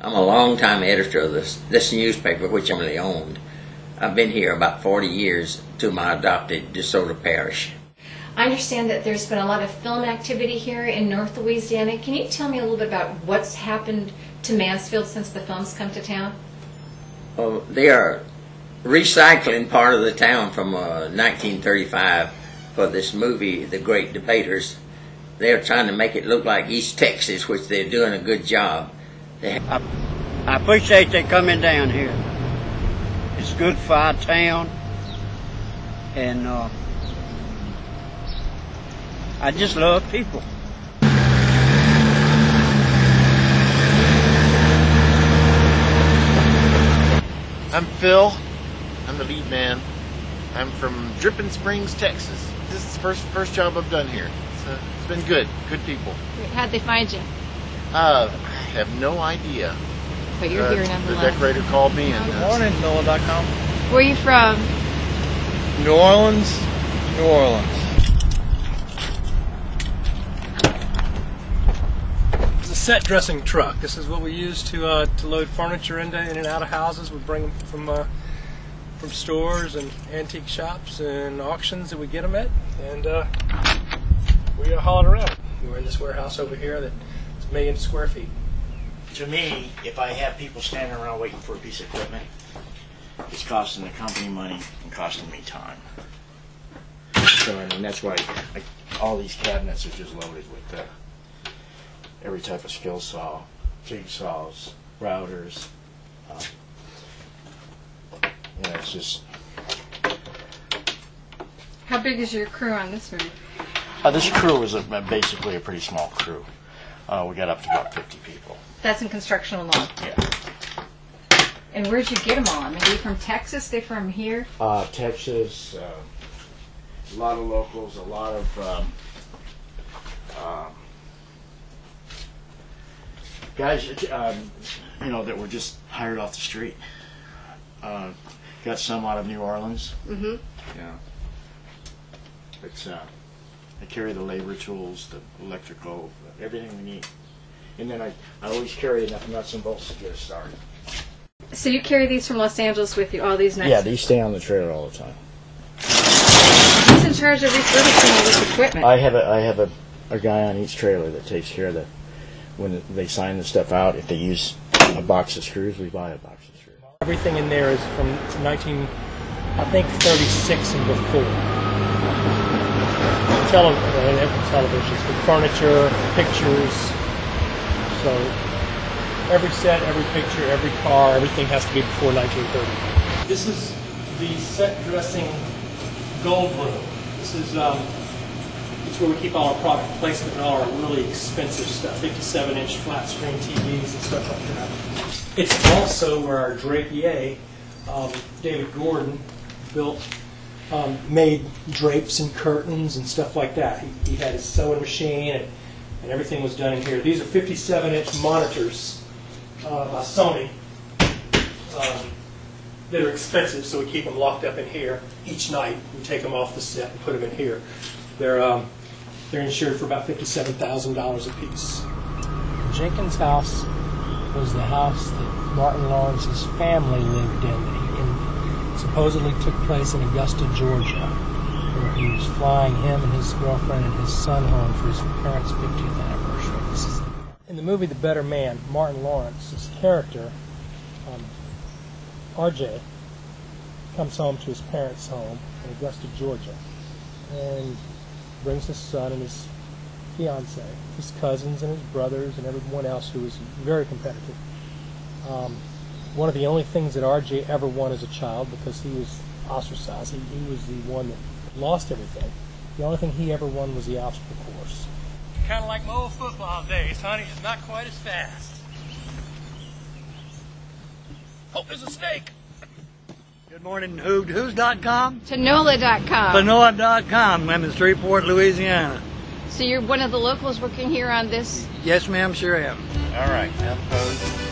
I'm a long-time editor of this newspaper, which I really owned. I've been here about 40 years to my adopted DeSoto parish. I understand that there's been a lot of film activity here in North Louisiana. Can you tell me a little bit about what's happened to Mansfield since the films come to town? Well, they are recycling part of the town from 1935 for this movie, The Great Debaters. They're trying to make it look like East Texas, which they're doing a good job. I appreciate they coming down here. It's good for our town, and I just love people. I'm Phil. I'm the lead man. I'm from Dripping Springs, Texas. This is the first job I've done here. It's been good. Good people. How'd they find you? I have no idea. But you're here nonetheless. The decorator called me. And, Good morning, NOLA.com. Where are you from? New Orleans, New Orleans. It's a set dressing truck. This is what we use to load furniture in and out of houses. We bring them from stores and antique shops and auctions that we get them at, and we haul it around. We're in this warehouse over here that's 1 million square feet. To me, if I have people standing around waiting for a piece of equipment, it's costing the company money and costing me time. So, I mean, that's why all these cabinets are just loaded with every type of skill saw, jigsaws, routers. It's just... How big is your crew on this movie? this crew is basically a pretty small crew. We got up to about 50 people. That's in construction alone. Yeah. And where'd you get them all? I mean, are you from Texas? They from here? Texas, a lot of locals, a lot of guys, that were just hired off the street. Got some out of New Orleans. Mm-hmm. Yeah. It's I carry the labor tools, the electrical, everything we need. And then I always carry enough nuts and bolts to get us started. So you carry these from Los Angeles with you, all these nuts? Yeah, these stay on the trailer all the time. Who's in charge of refurbishing all this equipment? I have a guy on each trailer that takes care of that. When they sign the stuff out, if they use a box of screws, we buy a box of screws. Everything in there is from 36 and before. Televisions, with furniture, pictures. So every set, every picture, every car, everything has to be before 1930. This is the set dressing gold room. This is it's where we keep all our product placement and all our really expensive stuff, 57-inch flat screen TVs and stuff like that. It's also where our drapier, David Gordon, made drapes and curtains and stuff like that. He had his sewing machine and everything was done in here. These are 57-inch monitors by Sony that are expensive, so we keep them locked up in here each night. We take them off the set and put them in here. They're insured for about $57,000 a piece. Jenkins' house was the house that Martin Lawrence's family lived in. Supposedly took place in Augusta, Georgia, where he was flying him and his girlfriend and his son home for his parents' 50th anniversary. In the movie The Better Man, Martin Lawrence's character, RJ, comes home to his parents' home in Augusta, Georgia, and brings his son and his fiancée, his cousins and his brothers and everyone else who was very competitive. One of the only things that RJ ever won as a child, because he was ostracized, he was the one that lost everything. The only thing he ever won was the obstacle course. Kind of like my old football days, honey, just not quite as fast. Oh, there's a snake! Good morning, who's.com? To NOLA.com. To NOLA.com. I'm in Shreveport, Louisiana. So you're one of the locals working here on this? Yes, ma'am, sure am. All right, now the pose.